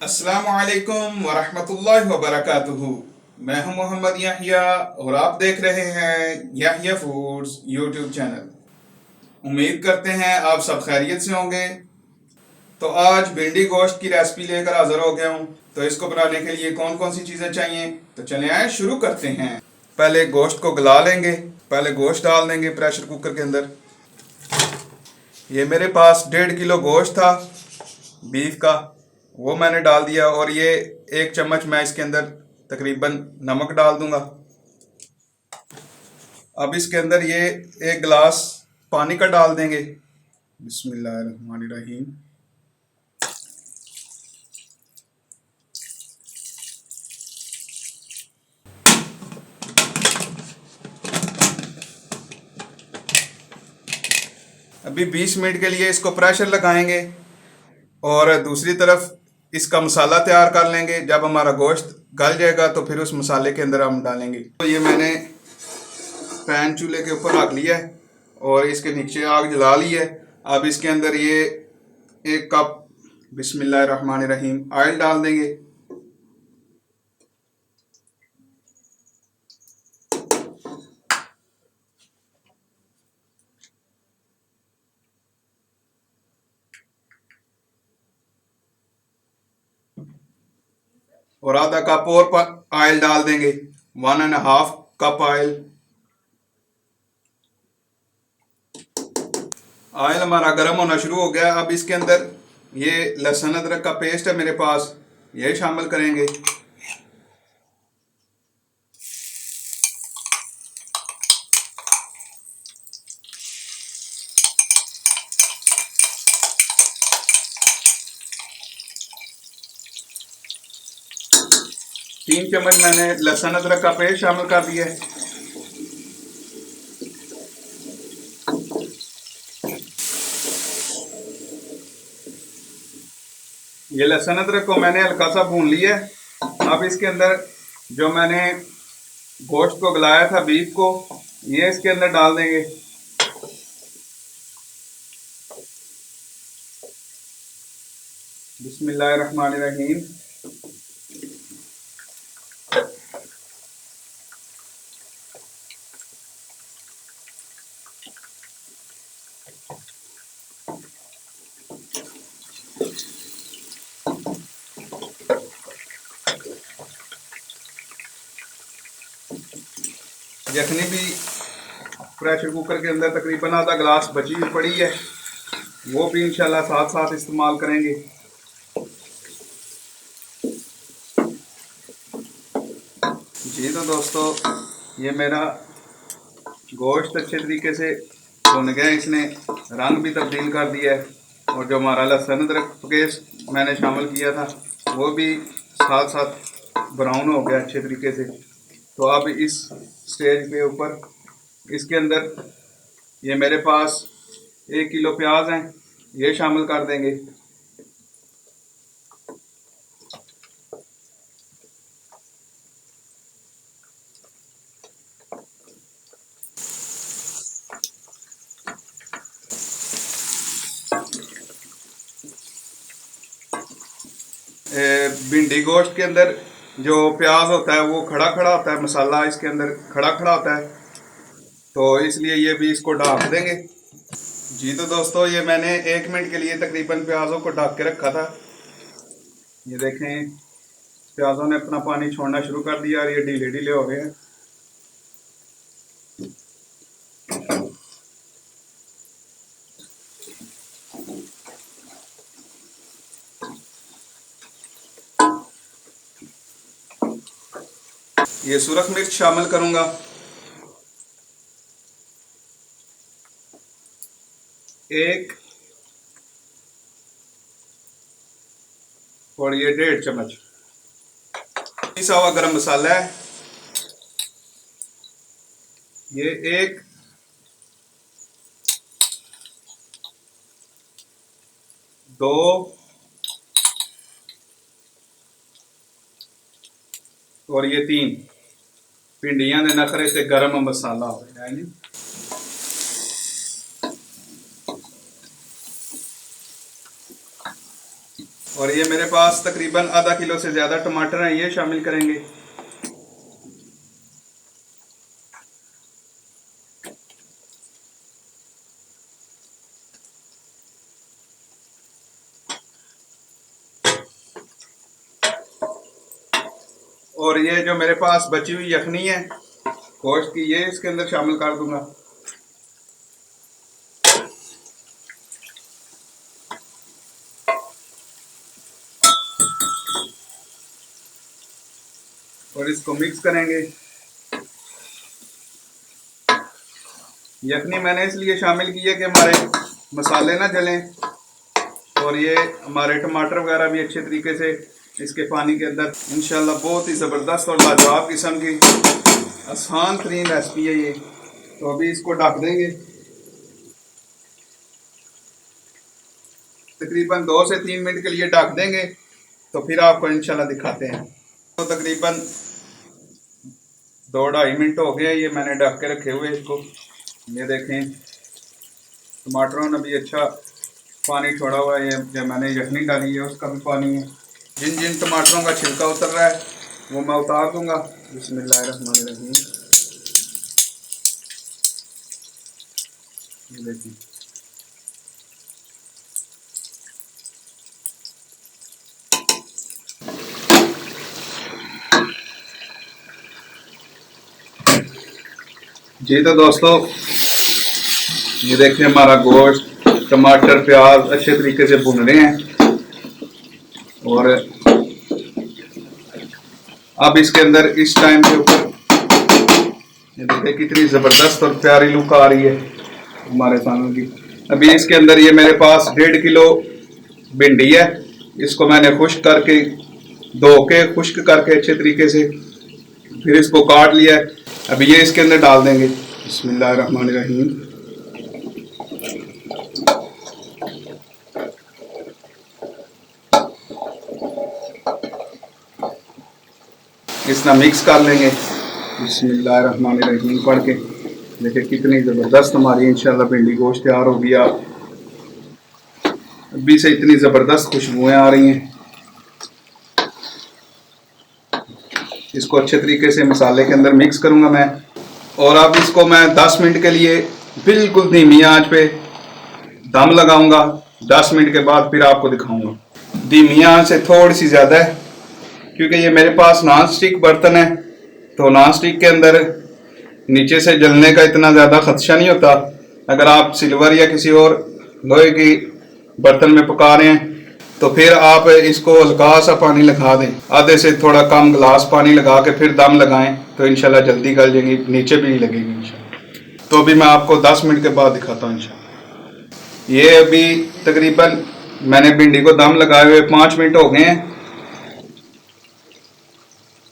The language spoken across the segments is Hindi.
अस्सलामुअलैकुम वरहमतुल्लाहि वबरकातुहू। मैं हूं मोहम्मद याहिया और आप देख रहे हैं याहिया फूड्स यूट्यूब चैनल। उम्मीद करते हैं आप सब खैरियत से होंगे। तो आज भिंडी गोश्त की रेसिपी लेकर हाजिर हो गया हूं। तो इसको बनाने के लिए कौन कौन सी चीज़ें चाहिए, तो चले आए शुरू करते हैं। पहले गोश्त को गला लेंगे। पहले गोश्त डाल देंगे प्रेशर कुकर के अंदर। ये मेरे पास 1.5 किलो गोश्त था बीफ का, वो मैंने डाल दिया। और ये 1 चम्मच मैं इसके अंदर तकरीबन नमक डाल दूंगा। अब इसके अंदर ये 1 गिलास पानी का डाल देंगे। बिस्मिल्लाहिर्रहमानिर्रहीम। अभी 20 मिनट के लिए इसको प्रेशर लगाएंगे और दूसरी तरफ इसका मसाला तैयार कर लेंगे। जब हमारा गोश्त गल जाएगा तो फिर उस मसाले के अंदर हम डालेंगे। तो ये मैंने पैन चूल्हे के ऊपर रख लिया है और इसके नीचे आग जला ली है। अब इसके अंदर ये 1 कप बिस्मिल्लाहिर्रहमानिर्रहीम ऑयल डाल देंगे। और आधा कप और ऑयल डाल देंगे, 1.5 कप ऑयल। ऑयल हमारा गर्म होना शुरू हो गया। अब इसके अंदर ये लहसुन अदरक का पेस्ट है मेरे पास, ये शामिल करेंगे। 3 चम्मच मैंने लहसुन अदरक का पेस्ट शामिल कर दिया है। ये लहसुन अदरक को मैंने हल्का सा भून लिया है। अब इसके अंदर जो मैंने गोश्त को गलाया था बीफ को, ये इसके अंदर डाल देंगे। बिस्मिल्लाहिर्रहमानिर्रहीम। यखनी भी प्रेशर कुकर के अंदर तकरीबन आधा गिलास बची हुई पड़ी है, वो भी इंशाल्लाह साथ साथ इस्तेमाल करेंगे। जी तो दोस्तों, ये मेरा गोश्त अच्छे तरीके से भुन गया, इसने रंग भी तब्दील कर दिया है। और जो हमारा लहसुन अदरक पेस्ट मैंने शामिल किया था वो भी साथ साथ ब्राउन हो गया अच्छे तरीके से। तो अब इस स्टेज के ऊपर इसके अंदर ये मेरे पास 1 किलो प्याज हैं, ये शामिल कर देंगे। भिंडी गोश्त के अंदर जो प्याज होता है वो खड़ा खड़ा होता है, मसाला इसके अंदर खड़ा खड़ा होता है, तो इसलिए ये भी इसको ढक देंगे। जी तो दोस्तों, ये मैंने 1 मिनट के लिए तकरीबन प्याज़ों को ढक के रखा था। ये देखें, प्याज़ों ने अपना पानी छोड़ना शुरू कर दिया और ये ढीले ढीले हो गए हैं। ये सुरख मिर्च शामिल करूंगा, एक, और ये 1.5 चम्मच। पिसा हुआ गरम मसाला है, ये 1, 2, और ये 3 भिंडियां दे नखरे से गरम मसाला हो है जी। और ये मेरे पास तकरीबन आधा किलो से ज़्यादा टमाटर हैं, ये शामिल करेंगे। और ये जो मेरे पास बची हुई यखनी है गोश्त की, ये इसके अंदर शामिल कर दूंगा। और इसको मिक्स करेंगे। यखनी मैंने इसलिए शामिल की है कि हमारे मसाले ना जलें और ये हमारे टमाटर वगैरह भी अच्छे तरीके से इसके पानी के अंदर। इंशाल्लाह बहुत ही ज़बरदस्त और लाजवाब किस्म की आसान तरीन रेसिपी है ये। तो अभी इसको ढक देंगे, तकरीबन 2 से 3 मिनट के लिए ढक देंगे। तो फिर आपको इंशाल्लाह दिखाते हैं। तो तकरीबन 2-2.5 मिनट हो गए ये मैंने ढक के रखे हुए इसको। ये देखें टमाटरों ने भी अच्छा पानी छोड़ा हुआ है। जो मैंने यखनी डाली है उसका भी पानी है। जिन जिन टमाटरों का छिलका उतर रहा है वो मैं उतार दूंगा। बिस्मिल्लाहिर्रहमानिर्रहीम। ये देखिए जी। तो दोस्तों ये देखिए हमारा गोश्त, टमाटर, प्याज अच्छे तरीके से भुन रहे हैं। और अब इसके अंदर इस टाइम के ऊपर ये देखिए कितनी ज़बरदस्त और प्यारी लुक आ रही है हमारे सामने की। अभी इसके अंदर ये मेरे पास 1.5 किलो भिंडी है। इसको मैंने खुश्क करके धो के खुश्क करके अच्छे तरीके से फिर इसको काट लिया है। अभी ये इसके अंदर डाल देंगे। बिस्मिल्लाहिर्रहमानिर्रहीम। इसना मिक्स कर लेंगे बिस्मिल्लाहिर्रहमानिर्रहीम पढ़ के। देखिए कितनी ज़बरदस्त हमारी इंशाल्लाह भिंडी गोश्त तैयार हो गया। अभी से इतनी ज़बरदस्त खुशबुएं आ रही हैं। इसको अच्छे तरीके से मसाले के अंदर मिक्स करूंगा मैं। और अब इसको मैं 10 मिनट के लिए बिल्कुल धीमी आंच पे दम लगाऊंगा। 10 मिनट के बाद फिर आपको दिखाऊंगा। धीमी आंच से थोड़ी सी ज़्यादा है क्योंकि ये मेरे पास नॉन स्टिक बर्तन है। तो नॉन स्टिक के अंदर नीचे से जलने का इतना ज़्यादा खदशा नहीं होता। अगर आप सिल्वर या किसी और लोहे की बर्तन में पका रहे हैं तो फिर आप इसको हल्का सा पानी लगा दें, आधे से थोड़ा कम गिलास पानी लगा के फिर दम लगाएं तो इंशाल्लाह जल्दी गल जाएंगी, नीचे भी नहीं लगेगी इंशाल्लाह। तो अभी मैं आपको 10 मिनट के बाद दिखाता हूँ इंशाल्लाह। ये अभी तकरीबन मैंने भिंडी को दम लगाए हुए 5 मिनट हो गए हैं।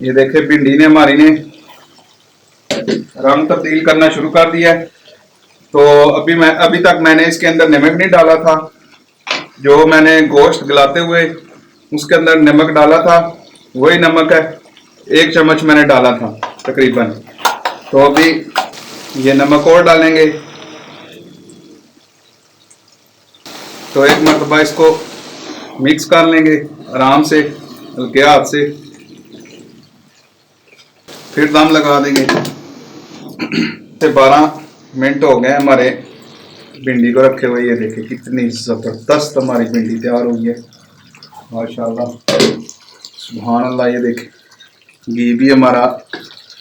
ये देखे भिंडी ने हमारी ने रंग तब्दील करना शुरू कर दिया है। तो अभी तक मैंने इसके अंदर नमक नहीं डाला था। जो मैंने गोश्त गलाते हुए उसके अंदर नमक डाला था वही नमक है, 1 चम्मच मैंने डाला था तकरीबन। तो अभी ये नमक और डालेंगे। तो एक मरतबा इसको मिक्स कर लेंगे आराम से हल्के हाथ से, फिर दम लगा देंगे। 12 मिनट हो गए हमारे भिंडी को रखे हुए। ये देखिए कितनी ज़बरदस्त हमारी भिंडी तैयार हुई है माशाल्लाह, सुभान अल्लाह। ये देखिए घी भी हमारा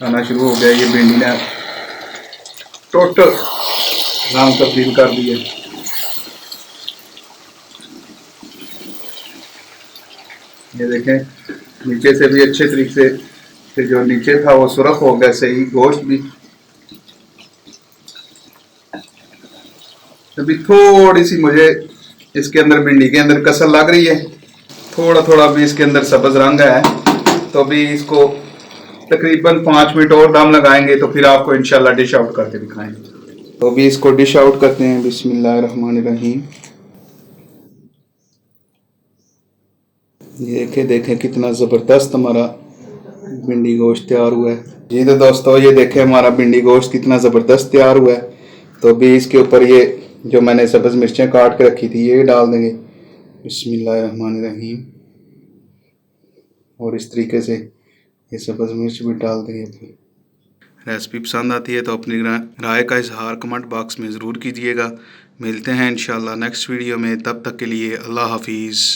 आना शुरू हो गया। ये भिंडी ने टोटल रंग तब्दील कर दिया। ये देखें नीचे से भी अच्छे तरीके से जो नीचे था वो सुरख हो गया, सही गोश्त भी। अभी थोड़ी सी मुझे इसके अंदर भिंडी के अंदर कसर लग रही है, थोड़ा थोड़ा भी इसके अंदर सब्ज रंग है। तो अभी इसको तकरीबन 5 मिनट और दम लगाएंगे तो फिर आपको इंशाल्लाह डिश आउट करके दिखाएंगे। तो अभी इसको डिश आउट करते हैं बिस्मिल्लाहिर्रहमानिर्रहीम। ये देखें कितना ज़बरदस्त हमारा भिंडी गोश्त तैयार हुआ है। जी तो दोस्तों ये देखें हमारा भिंडी गोश्त कितना ज़बरदस्त तैयार हुआ है। तो अभी इसके ऊपर ये जो मैंने सब्ज़ मिर्चें काट के रखी थी ये डाल देंगे बिस्मिल्लाहिर्रहमानिर्रहीम। और इस तरीके से ये सब्ज़ मिर्च भी डाल देंगे अपनी। रेसिपी पसंद आती है तो अपनी राय का इजहार कमेंट बॉक्स में ज़रूर कीजिएगा। मिलते हैं इंशाल्लाह नेक्स्ट वीडियो में, तब तक के लिए अल्लाह हाफिज़।